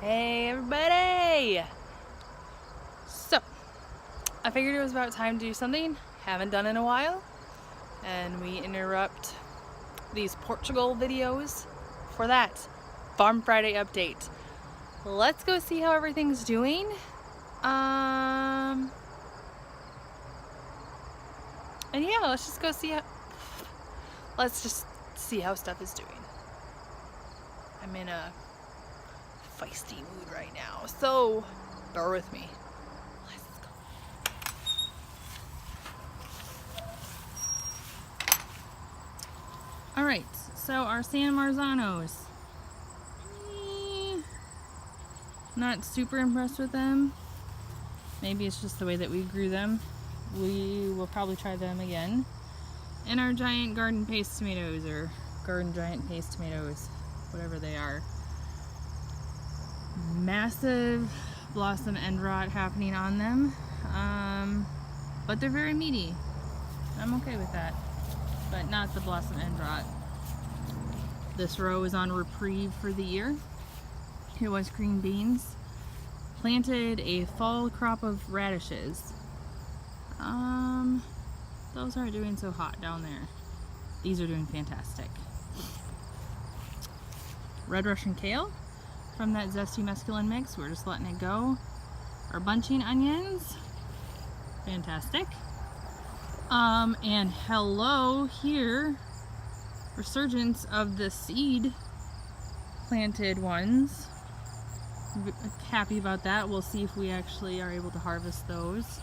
Hey everybody! So, I figured it was about time to do something haven't done in a while, and we interrupt these Portugal videos for that Farm Friday update. Let's go see how everything's doing. And yeah, let's just see how stuff is doing. I'm in a feisty mood right now, so bear with me. Let's go. Alright, so our San Marzanos. Not super impressed with them. Maybe it's just the way that we grew them. We will probably try them again. And our giant garden paste tomatoes, or garden giant paste tomatoes, whatever they are. Massive blossom end rot happening on them, but they're very meaty. I'm okay with that, but not the blossom end rot. This row is on reprieve for the year. It was green beans. Planted a fall crop of radishes. Those aren't doing so hot down there. These are doing fantastic. Red Russian kale from that zesty mesclun mix, we're just letting it go. Our bunching onions, fantastic. And hello here, resurgence of the seed planted ones. Happy about that. We'll see if we actually are able to harvest those.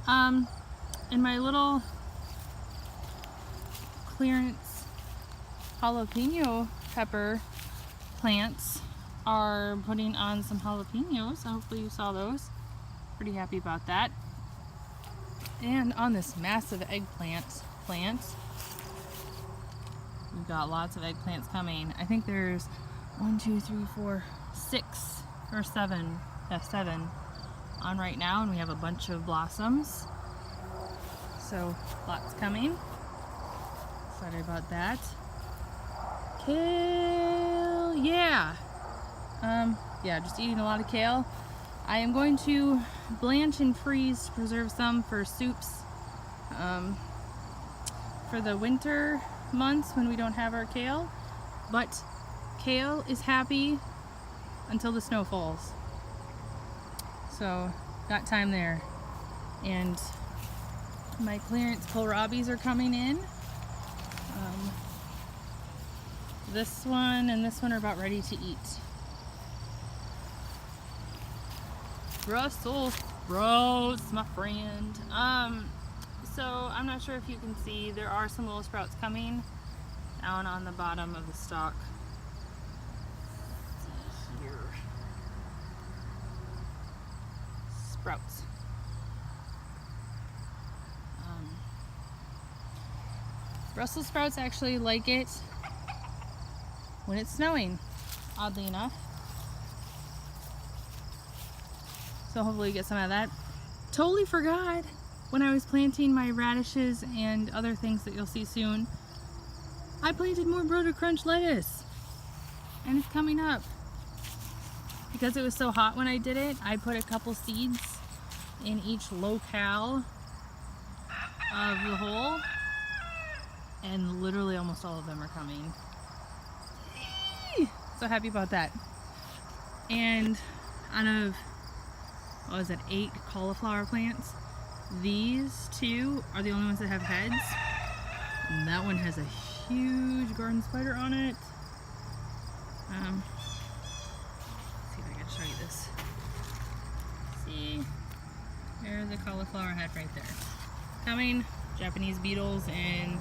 And my little clearance jalapeno pepper plants are putting on some jalapenos. Hopefully you saw those. Pretty happy about that. And on this massive eggplant plant, we've got lots of eggplants coming. I think there's 1, 2, 3, 4, 6 or 7. Yeah, 7 on right now, and we have a bunch of blossoms. So lots coming. Excited about that. Kale, yeah. Yeah, just eating a lot of kale. I am going to blanch and freeze to preserve some for soups for the winter months when we don't have our kale. But kale is happy until the snow falls. So, got time there. And my clearance kohlrabis are coming in. This one and this one are about ready to eat. Brussels sprouts, my friend. So I'm not sure if you can see, there are some little sprouts coming down on the bottom of the stalk. Let's see here. Sprouts. Brussels sprouts actually like it when it's snowing, oddly enough. So hopefully you get some of that. Totally forgot when I was planting my radishes and other things that you'll see soon, I planted more Brota Crunch lettuce, and it's coming up. Because it was so hot when I did it, I put a couple seeds in each locale of the hole, and literally almost all of them are coming. So happy about that. And out of, what was it, 8 cauliflower plants, these 2 are the only ones that have heads. And that one has a huge garden spider on it. Let's see if I can show you this. See, there's a cauliflower head right there. Coming. Japanese beetles and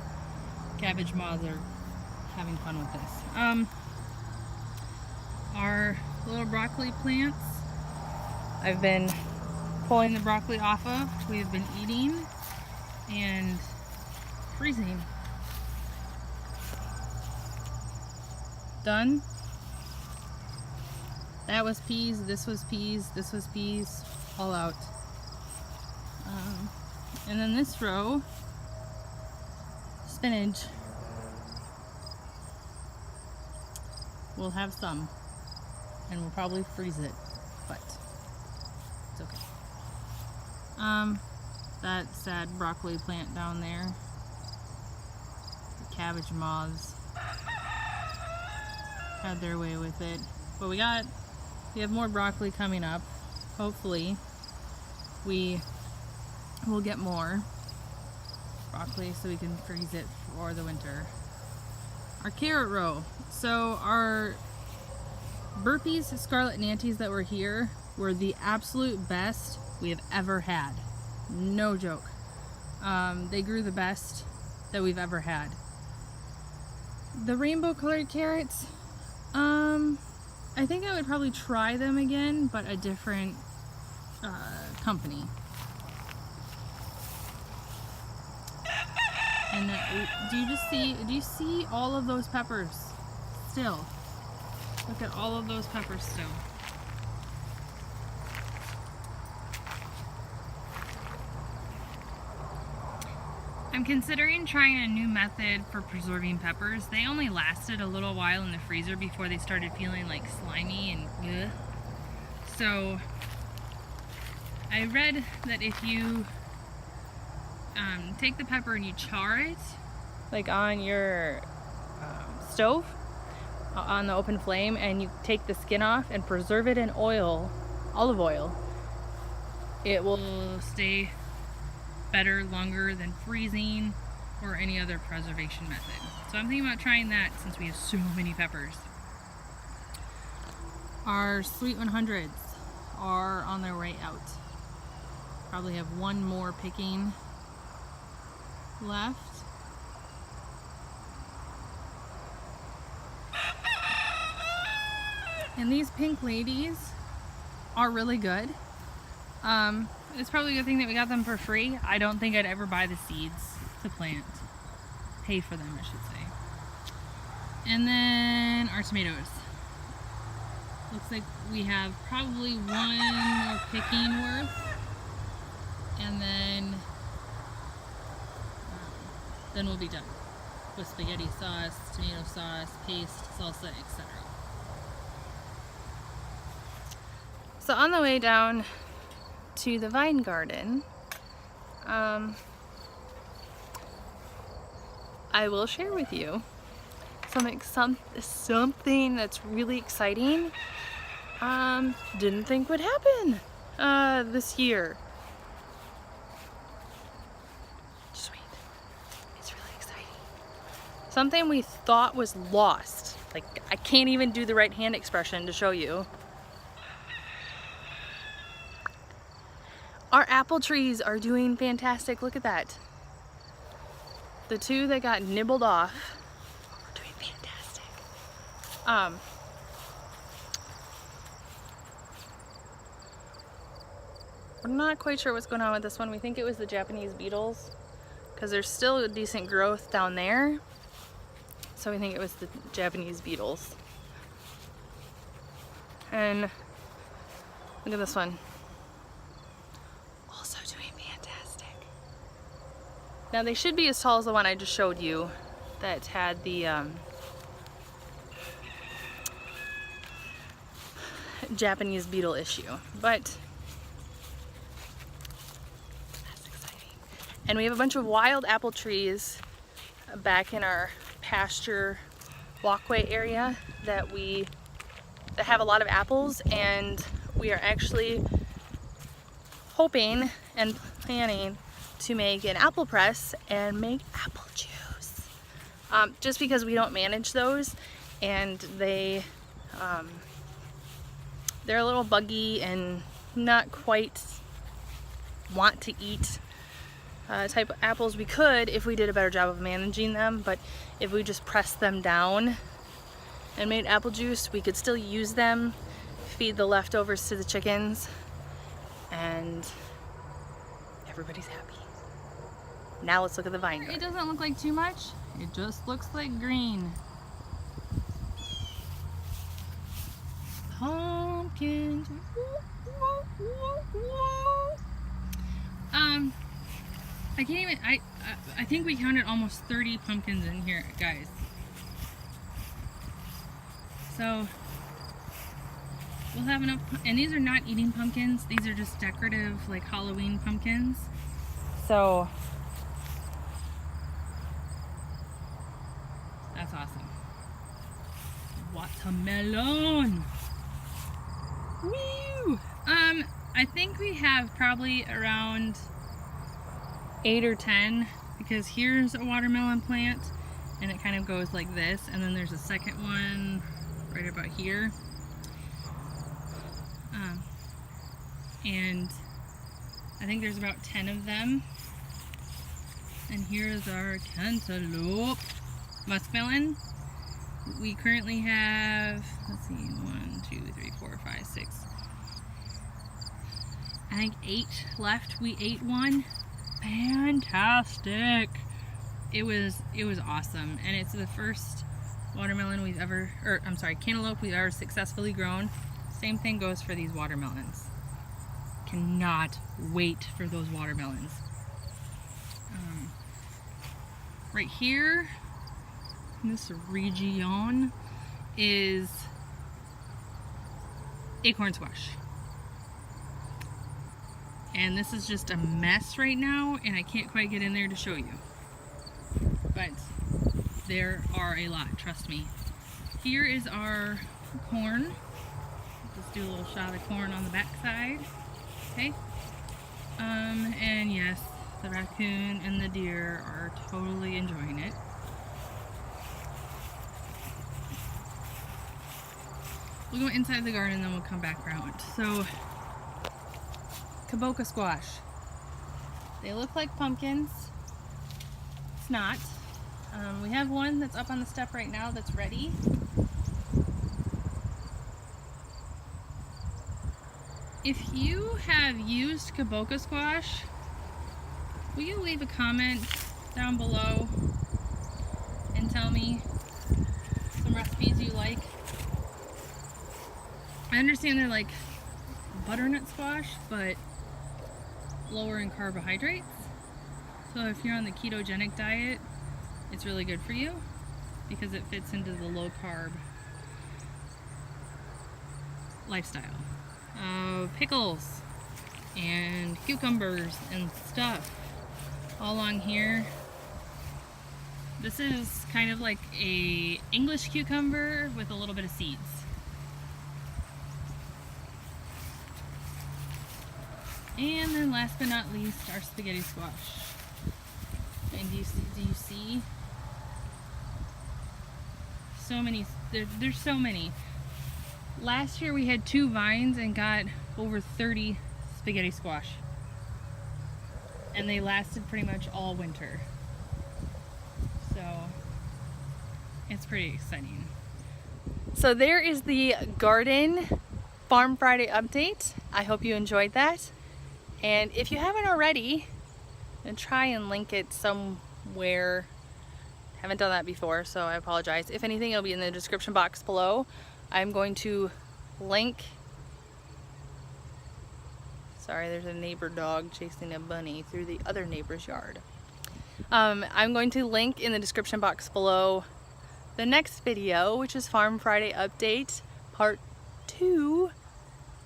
cabbage moths are having fun with this. Our little broccoli plants, I've been pulling the broccoli off of. We have been eating and freezing. Done. That was peas, this was peas, this was peas, all out. And then this row, spinach. We'll have some. and we'll probably freeze it, but it's okay. That sad broccoli plant down there, the cabbage moths had their way with it. But we have more broccoli coming up. Hopefully we will get more broccoli so we can freeze it for the winter. Our carrot row. So our Burpees Scarlet Nantes that were here were the absolute best we have ever had. No joke. They grew the best that we've ever had. The rainbow colored carrots, I think I would probably try them again, but a different company. And do you see all of those peppers still? Look at all of those peppers still. I'm considering trying a new method for preserving peppers. They only lasted a little while in the freezer before they started feeling like slimy and ugh. So I read that if you take the pepper and you char it, like on your stove, on the open flame, and you take the skin off and preserve it in oil, olive oil, it will stay better longer than freezing or any other preservation method. So I'm thinking about trying that since we have so many peppers. Our Sweet 100s are on their way out. Probably have one more picking left. And these pink ladies are really good. It's probably a good thing that we got them for free. I don't think I'd ever buy the seeds to plant. Pay for them, I should say. And then our tomatoes. Looks like we have probably one more picking worth. And then we'll be done with spaghetti sauce, tomato sauce, paste, salsa, etc. So on the way down to the vine garden, I will share with you something that's really exciting. Didn't think would happen this year. Just wait. It's really exciting. Something we thought was lost. Like, I can't even do the right hand expression to show you. Our apple trees are doing fantastic. Look at that. The two that got nibbled off are doing fantastic. We're not quite sure what's going on with this one. We think it was the Japanese beetles because there's still a decent growth down there. So we think it was the Japanese beetles. And look at this one. Now they should be as tall as the one I just showed you that had the Japanese beetle issue, but that's exciting. And we have a bunch of wild apple trees back in our pasture walkway area that have a lot of apples, and we are actually hoping and planning to make an apple press and make apple juice. Just because we don't manage those, and they're a little buggy and not quite want to eat type of apples. We could if we did a better job of managing them, but if we just pressed them down and made apple juice, we could still use them, feed the leftovers to the chickens, and everybody's happy. Now let's look at the vine garden. It doesn't look like too much. It just looks like green. Pumpkins. I can't even. I think we counted almost 30 pumpkins in here, guys. So we'll have enough, and these are not eating pumpkins. These are just decorative, like Halloween pumpkins. So that's awesome. Watermelon. Woo! I think we have probably around 8 or 10, because here's a watermelon plant and it kind of goes like this, and then there's a second one right about here. And I think there's about 10 of them. And here's our cantaloupe muskmelon. We currently have, let's see, 1, 2, 3, 4, 5, 6. I think 8 left. We ate one. Fantastic. It was awesome, and it's the first watermelon we've ever, or I'm sorry, cantaloupe we've ever successfully grown. Same thing goes for these watermelons. Cannot wait for those watermelons. Right here, this region is acorn squash. And this is just a mess right now, and I can't quite get in there to show you. But there are a lot, trust me. Here is our corn. Just do a little shot of corn on the back side. Okay. And yes, the raccoon and the deer are totally enjoying it. We'll go inside the garden and then we'll come back around. So, kabocha squash. They look like pumpkins. It's not. We have one that's up on the step right now that's ready. If you have used kabocha squash, will you leave a comment down below and tell me some recipes you like? I understand they're like butternut squash, but lower in carbohydrates. So if you're on the ketogenic diet, it's really good for you because it fits into the low carb lifestyle. Pickles and cucumbers and stuff all along here. This is kind of like a English cucumber with a little bit of seeds. And then last but not least, our spaghetti squash. And do you see? So many, there's so many. Last year we had 2 vines and got over 30 spaghetti squash. And they lasted pretty much all winter. So it's pretty exciting. So there is the garden Farm Friday update. I hope you enjoyed that. And if you haven't already, then try and link it somewhere. Haven't done that before, so I apologize. If anything, it'll be in the description box below. I'm going to link, sorry, there's a neighbor dog chasing a bunny through the other neighbor's yard. I'm going to link in the description box below the next video, which is Farm Friday Update Part 2.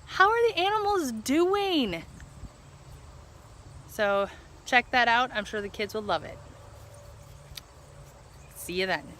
How are the animals doing? So check that out. I'm sure the kids will love it. See you then.